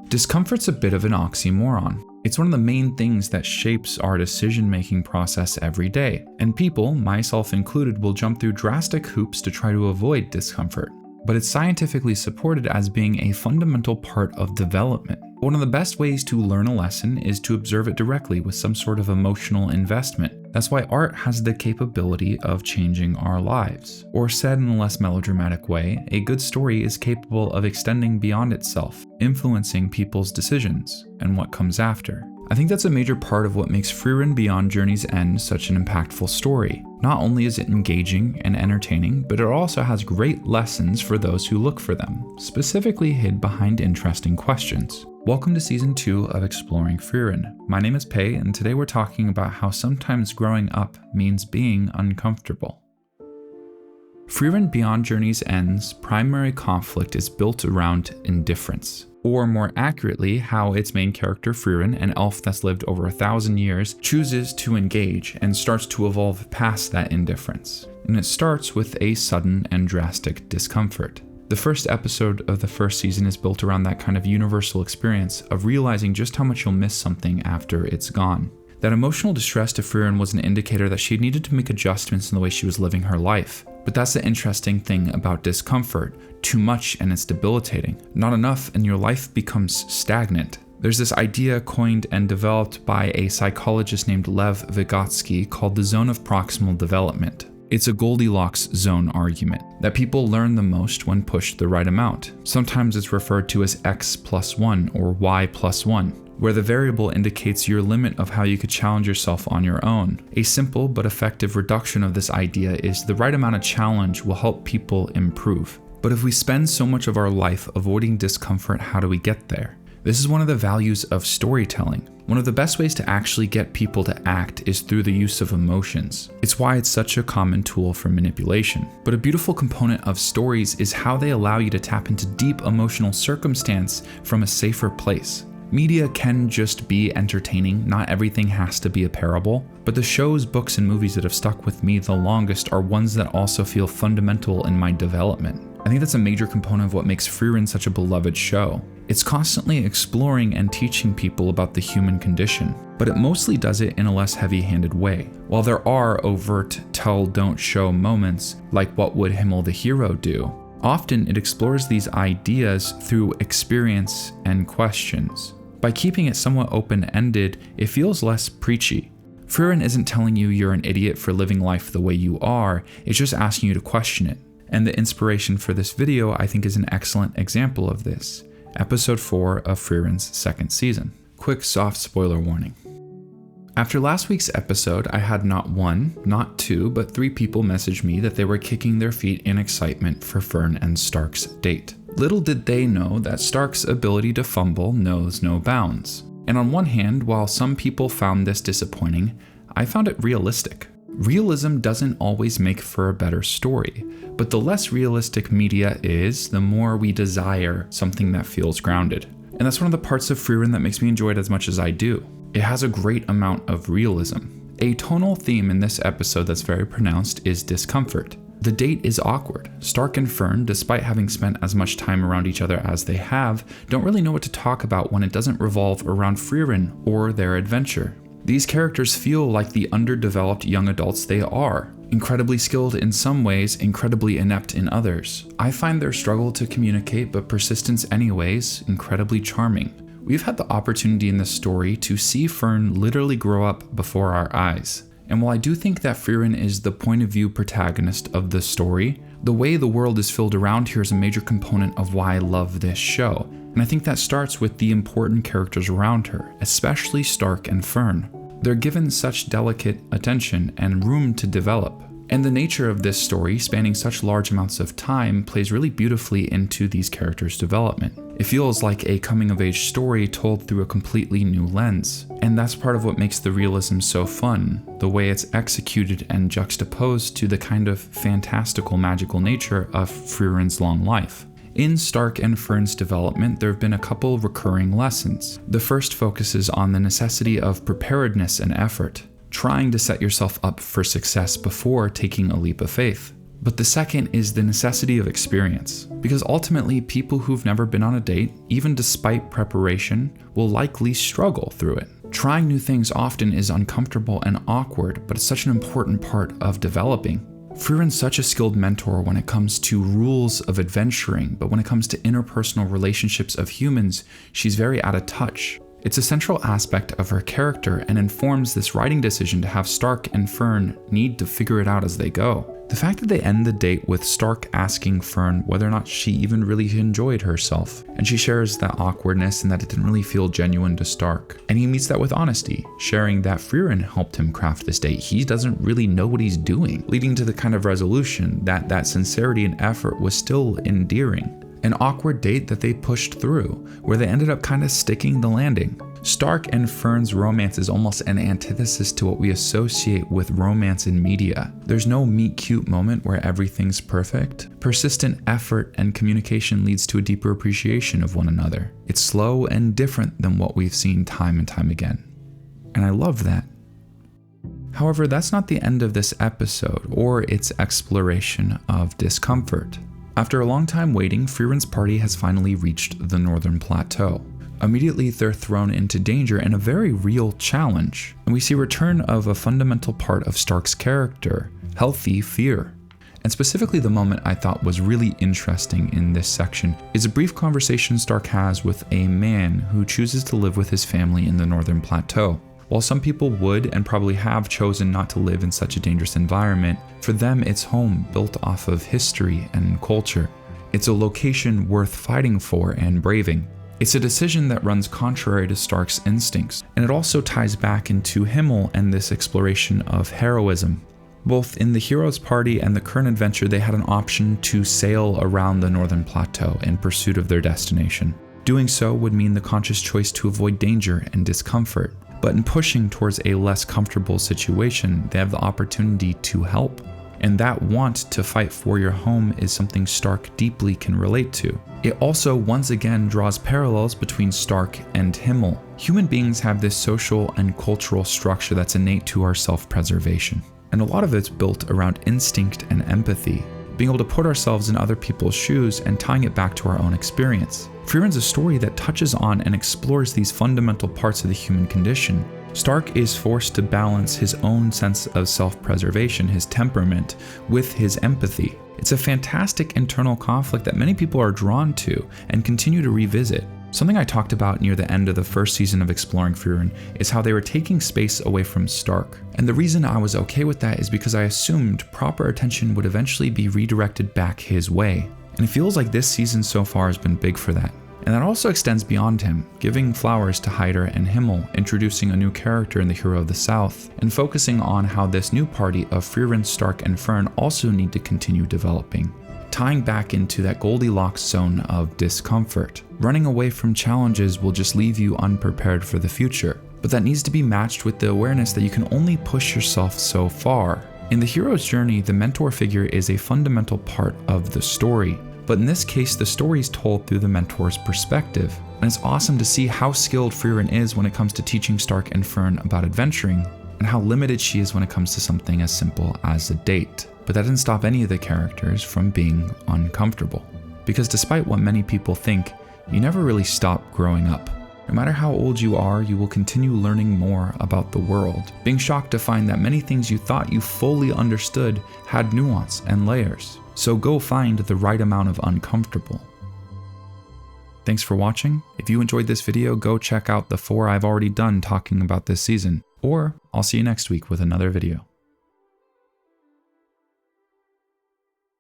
Discomfort's a bit of an oxymoron. It's one of the main things that shapes our decision-making process every day, and people, myself included, will jump through drastic hoops to try to avoid discomfort. But it's scientifically supported as being a fundamental part of development. One of the best ways to learn a lesson is to observe it directly with some sort of emotional investment. That's why art has the capability of changing our lives. Or said in a less melodramatic way, a good story is capable of extending beyond itself, influencing people's decisions and what comes after. I think that's a major part of what makes Frieren Beyond Journey's End such an impactful story. Not only is it engaging and entertaining, but it also has great lessons for those who look for them, specifically hid behind interesting questions. Welcome to Season 2 of Exploring Frieren. My name is Pei, and today we're talking about how sometimes growing up means being uncomfortable. Frieren Beyond Journey's End's primary conflict is built around indifference. Or more accurately, how its main character Frieren, an elf that's lived over 1,000 years, chooses to engage and starts to evolve past that indifference. And it starts with a sudden and drastic discomfort. The first episode of the first season is built around that kind of universal experience of realizing just how much you'll miss something after it's gone. That emotional distress to Frieren was an indicator that she needed to make adjustments in the way she was living her life. But that's the interesting thing about discomfort. Too much and it's debilitating. Not enough and your life becomes stagnant. There's this idea coined and developed by a psychologist named Lev Vygotsky called the zone of proximal development. It's a Goldilocks zone argument, that people learn the most when pushed the right amount. Sometimes it's referred to as X plus 1 or Y plus 1. Where the variable indicates your limit of how you could challenge yourself on your own. A simple but effective reduction of this idea is the right amount of challenge will help people improve. But if we spend so much of our life avoiding discomfort, how do we get there? This is one of the values of storytelling. One of the best ways to actually get people to act is through the use of emotions. It's why it's such a common tool for manipulation. But a beautiful component of stories is how they allow you to tap into deep emotional circumstance from a safer place. Media can just be entertaining, not everything has to be a parable, but the shows, books, and movies that have stuck with me the longest are ones that also feel fundamental in my development. I think that's a major component of what makes Frieren such a beloved show. It's constantly exploring and teaching people about the human condition, but it mostly does it in a less heavy-handed way. While there are overt tell-don't-show moments, like what would Himmel the hero do, often it explores these ideas through experience and questions. By keeping it somewhat open-ended, it feels less preachy. Frieren isn't telling you you're an idiot for living life the way you are, it's just asking you to question it. And the inspiration for this video I think is an excellent example of this. Episode 4 of Frieren's second season. Quick soft spoiler warning. After last week's episode, I had not one, not two, but 3 people message me that they were kicking their feet in excitement for Fern and Stark's date. Little did they know that Stark's ability to fumble knows no bounds. And on one hand, while some people found this disappointing, I found it realistic. Realism doesn't always make for a better story, but the less realistic media is, the more we desire something that feels grounded. And that's one of the parts of Frieren that makes me enjoy it as much as I do. It has a great amount of realism. A tonal theme in this episode that's very pronounced is discomfort. The date is awkward. Stark and Fern, despite having spent as much time around each other as they have, don't really know what to talk about when it doesn't revolve around Frieren or their adventure. These characters feel like the underdeveloped young adults they are, incredibly skilled in some ways, incredibly inept in others. I find their struggle to communicate but persistence anyways incredibly charming. We've had the opportunity in this story to see Fern literally grow up before our eyes. And while I do think that Frieren is the point of view protagonist of the story, the way the world is filled around here is a major component of why I love this show. And I think that starts with the important characters around her, especially Stark and Fern. They're given such delicate attention and room to develop. And the nature of this story, spanning such large amounts of time, plays really beautifully into these characters' development. It feels like a coming-of-age story told through a completely new lens. And that's part of what makes the realism so fun, the way it's executed and juxtaposed to the kind of fantastical, magical nature of Frieren's long life. In Stark and Fern's development, there have been a couple recurring lessons. The first focuses on the necessity of preparedness and effort, trying to set yourself up for success before taking a leap of faith. But the second is the necessity of experience, because ultimately people who've never been on a date, even despite preparation, will likely struggle through it. Trying new things often is uncomfortable and awkward, but it's such an important part of developing. Friren's such a skilled mentor when it comes to rules of adventuring, but when it comes to interpersonal relationships of humans, she's very out of touch. It's a central aspect of her character and informs this writing decision to have Stark and Fern need to figure it out as they go. The fact that they end the date with Stark asking Fern whether or not she even really enjoyed herself, and she shares that awkwardness and that it didn't really feel genuine to Stark. And he meets that with honesty, sharing that Frieren helped him craft this date. He doesn't really know what he's doing, leading to the kind of resolution that sincerity and effort was still endearing. An awkward date that they pushed through, where they ended up kind of sticking the landing. Stark and Fern's romance is almost an antithesis to what we associate with romance in media. There's no meet cute moment where everything's perfect. Persistent effort and communication leads to a deeper appreciation of one another. It's slow and different than what we've seen time and time again. And I love that. However, that's not the end of this episode or its exploration of discomfort. After a long time waiting, Friren's party has finally reached the Northern Plateau. Immediately, they're thrown into danger and a very real challenge, and we see a return of a fundamental part of Stark's character, healthy fear. And specifically the moment I thought was really interesting in this section is a brief conversation Stark has with a man who chooses to live with his family in the Northern Plateau. While some people would and probably have chosen not to live in such a dangerous environment, for them it's home built off of history and culture. It's a location worth fighting for and braving. It's a decision that runs contrary to Stark's instincts, and it also ties back into Himmel and this exploration of heroism. Both in the hero's party and the current adventure, they had an option to sail around the Northern Plateau in pursuit of their destination. Doing so would mean the conscious choice to avoid danger and discomfort. But in pushing towards a less comfortable situation, they have the opportunity to help. And that want to fight for your home is something Stark deeply can relate to. It also once again draws parallels between Stark and Himmel. Human beings have this social and cultural structure that's innate to our self-preservation. And a lot of it's built around instinct and empathy, being able to put ourselves in other people's shoes and tying it back to our own experience. Friren's a story that touches on and explores these fundamental parts of the human condition. Stark is forced to balance his own sense of self-preservation, his temperament, with his empathy. It's a fantastic internal conflict that many people are drawn to and continue to revisit. Something I talked about near the end of the first season of Exploring Frieren is how they were taking space away from Stark. And the reason I was okay with that is because I assumed proper attention would eventually be redirected back his way. And it feels like this season so far has been big for that. And that also extends beyond him, giving flowers to Hyder and Himmel, introducing a new character in the Hero of the South, and focusing on how this new party of Frieren, Stark, and Fern also need to continue developing. Tying back into that Goldilocks zone of discomfort. Running away from challenges will just leave you unprepared for the future, but that needs to be matched with the awareness that you can only push yourself so far. In the hero's journey, the mentor figure is a fundamental part of the story. But in this case, the story is told through the mentor's perspective. And it's awesome to see how skilled Frieren is when it comes to teaching Stark and Fern about adventuring, and how limited she is when it comes to something as simple as a date. But that didn't stop any of the characters from being uncomfortable. Because despite what many people think, you never really stop growing up. No matter how old you are, you will continue learning more about the world, being shocked to find that many things you thought you fully understood had nuance and layers. So go find the right amount of uncomfortable. Thanks for watching. If you enjoyed this video, go check out the 4 I've already done talking about this season, or I'll see you next week with another video.